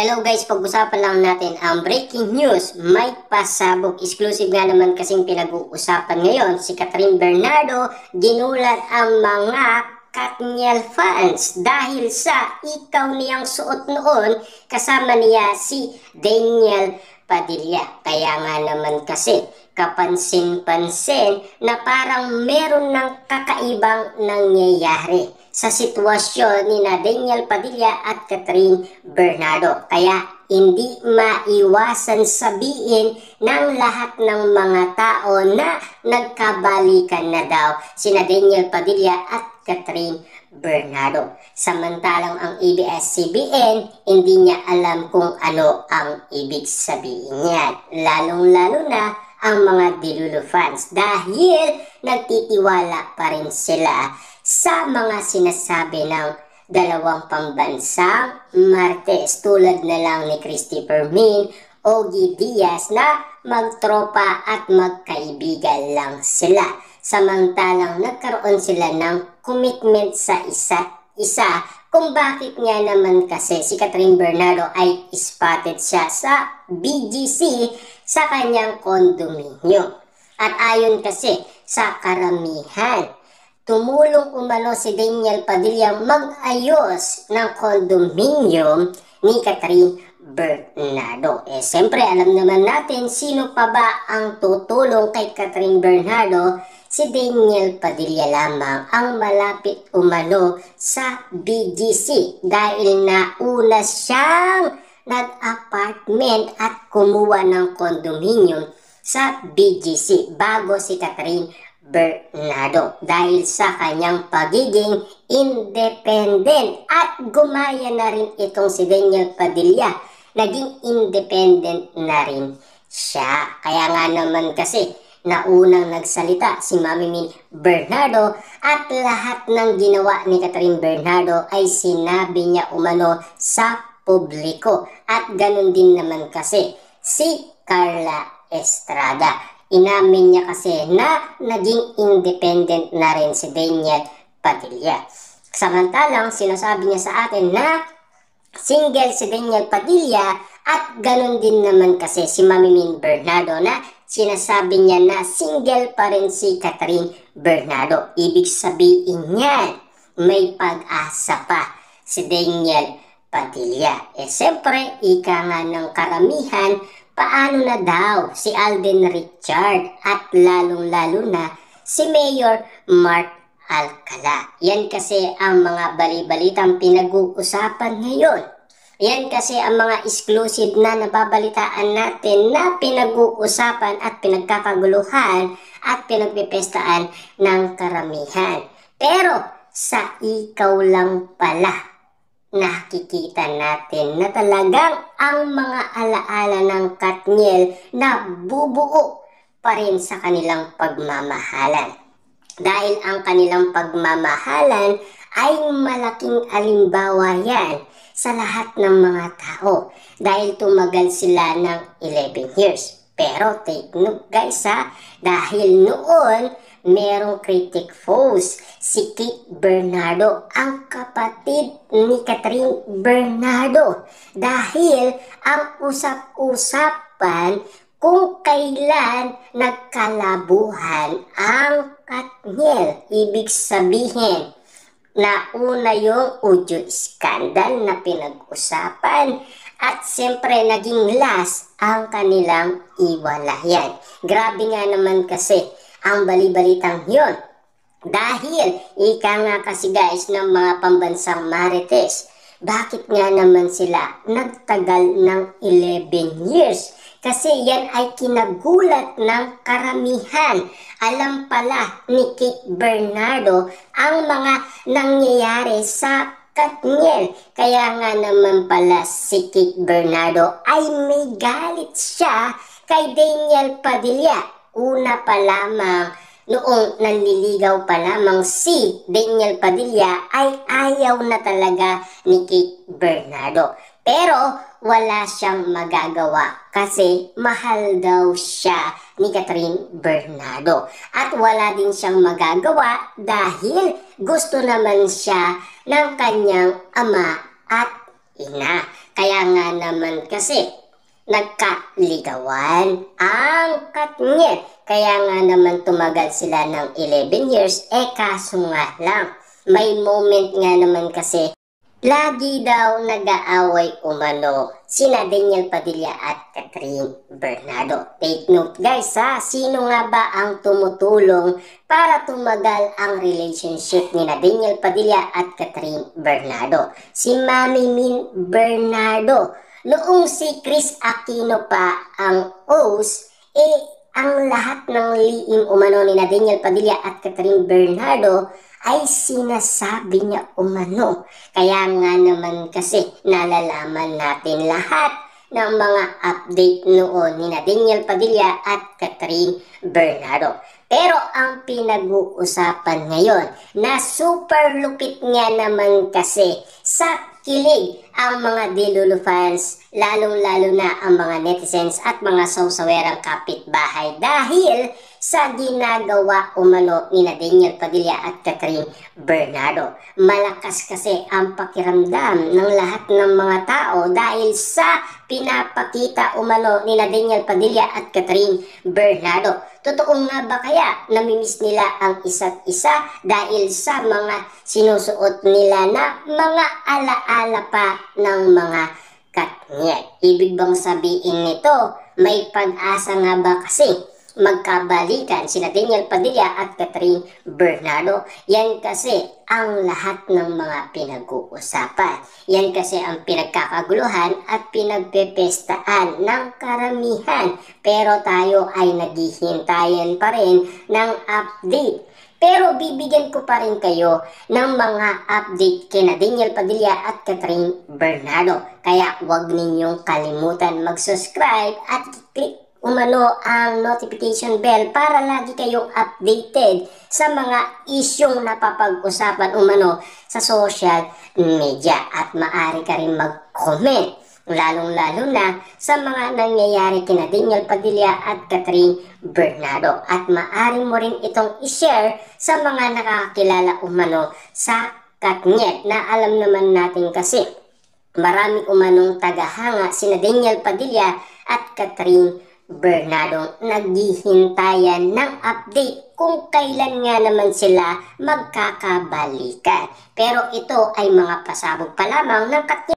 Hello guys, pag-usapan lang natin ang breaking news. May pasabog. Exclusive nga naman kasing pinag-uusapan ngayon. Si Catherine Bernardo ginulat ang mga Katniel fans dahil sa ikaw niyang suot noon kasama niya si Daniel Padilla. Kaya nga naman kasi kapansin-pansin na parang meron ng kakaibang nangyayari sa sitwasyon ni Daniel Padilla at Catherine Bernardo. Kaya hindi maiwasan sabihin ng lahat ng mga tao na nagkabalikan na daw sina Daniel Padilla at Catherine Bernardo. Samantalang ang ABS-CBN hindi niya alam kung ano ang ibig sabihin niyan. Lalong-lalo na ang mga Delulu fans dahil nagtitiwala pa rin sila sa mga sinasabi ng dalawang pambansang Martes tulad na lang ni Christopher Min, Ogie Diaz na magtropa at magkaibigan lang sila. Samantalang nagkaroon sila ng commitment sa isa't isa kung bakit nga naman kasi si Catherine Bernardo ay spotted siya sa BGC sa kanyang kondominyo. At ayon kasi sa karamihan, tumulong umano si Daniel Padilla mag-ayos ng kondominium ni Catherine Bernardo. Siyempre alam naman natin sino pa ba ang tutulong kay Catherine Bernardo. Si Daniel Padilla lamang ang malapit umano sa BGC dahil nauna siyang nag-apartment at kumuha ng kondominium sa BGC bago si Catherine Bernardo dahil sa kanyang pagiging independent at gumaya na rin itong si Daniel Padilla. Naging independent na rin siya. Kaya nga naman kasi naunang nagsalita si Mami Min Bernardo at lahat ng ginawa ni Catherine Bernardo ay sinabi niya umano sa publiko. At ganun din naman kasi si Carla Estrada. Inamin niya kasi na naging independent na rin si Daniel Padilla. Samantalang sinasabi niya sa atin na single si Daniel Padilla at ganun din naman kasi si Mami Min Bernardo na sinasabi niya na single pa rin si Catherine Bernardo. Ibig sabihin niyan, may pag-asa pa si Daniel Padilla. Siyempre, ika nga ng karamihan, paano na daw si Alden Richard at lalong-lalo na si Mayor Mark Alcala. Yan kasi ang mga bali-balitang pinag-uusapan ngayon. Yan kasi ang mga exclusive na nababalitaan natin na pinag-uusapan at pinagkakaguluhan at pinagpipestaan ng karamihan. Pero sa ikaw lang pala nakikita natin na talagang ang mga alaala ng Katniel na bubuo pa rin sa kanilang pagmamahalan. Dahil ang kanilang pagmamahalan ay malaking alimbawa yan sa lahat ng mga tao dahil tumagal sila ng 11 years. Pero take note guys dahil noon merong critic foes si Kate Bernardo, ang kapatid ni Catherine Bernardo, dahil ang usap-usapan kung kailan nagkalabuhan ang Katniel. Ibig sabihin, nauna yung audio scandal na pinag-usapan at siyempre naging last ang kanilang iwalayan. Grabe nga naman kasi ang bali-balitang yun. Dahil ika nga kasi guys ng mga pambansang Marites, bakit nga naman sila nagtagal ng 11 years? Kasi yan ay kinagulat ng karamihan. Alam pala ni Kate Bernardo ang mga nangyayari sa Katniel. Kaya nga naman pala si Kate Bernardo ay may galit siya kay Daniel Padilla. Una pa lamang noong nanliligaw pa lamang si Daniel Padilla ay ayaw na talaga ni Kate Bernardo. Pero wala siyang magagawa kasi mahal daw siya ni Catherine Bernardo. At wala din siyang magagawa dahil gusto naman siya ng kanyang ama at ina. Kaya nga naman kasi nagkaligawan ang Katniel. Kaya nga naman tumagal sila ng 11 years, kaso nga lang, may moment nga naman kasi lagi daw nag-aaway umano sina Daniel Padilla at Catherine Bernardo. Take note guys ha, sino nga ba ang tumutulong para tumagal ang relationship ni Daniel Padilla at Catherine Bernardo? Si Mami Min Bernardo. Noong si Chris Aquino pa ang host, ang lahat ng liim umano ni Daniel Padilla at Catherine Bernardo ay sinasabi niya umano. Kaya nga naman kasi nalalaman natin lahat ng mga update noon ni Daniel Padilla at Catherine Bernardo. Pero ang pinag-uusapan ngayon na super lupit nga naman kasi sa kilig ang mga Delulu fans, lalong-lalo na ang mga netizens at mga sawsawerang kapitbahay dahil sa ginagawa umano ni Daniel Padilla at Catherine Bernardo. Malakas kasi ang pakiramdam ng lahat ng mga tao dahil sa pinapakita umano ni Daniel Padilla at Catherine Bernardo. Totoo nga ba kaya namimiss nila ang isa't isa dahil sa mga sinusuot nila na mga alaala pa ng mga Katniel? Ibig bang sabihin nito, may pag-asa nga ba kasi magkabalikan sina Daniel Padilla at Catherine Bernardo? Yan kasi ang lahat ng mga pinag-uusapan. Yan kasi ang pinagkakaguluhan at pinagpepestaan ng karamihan. Pero tayo ay naghihintayan pa rin ng update. Pero bibigyan ko pa rin kayo ng mga update kina Daniel Padilla at Catherine Bernardo. Kaya huwag ninyong kalimutan mag-subscribe at click umano ang notification bell para lagi kayong updated sa mga isyong napapag-usapan umano sa social media. At maaari ka rin mag-comment, lalong-lalo na sa mga nangyayari kina Daniel Padilla at Catherine Bernardo. At maaari mo rin itong i-share sa mga nakakakilala umano sa Katniel na alam naman natin kasi marami umanong tagahanga sina Daniel Padilla at Catherine Bernardo naghihintayan ng update kung kailan nga naman sila magkakabalikan. Pero ito ay mga pasabog pa lamang ng Katniel.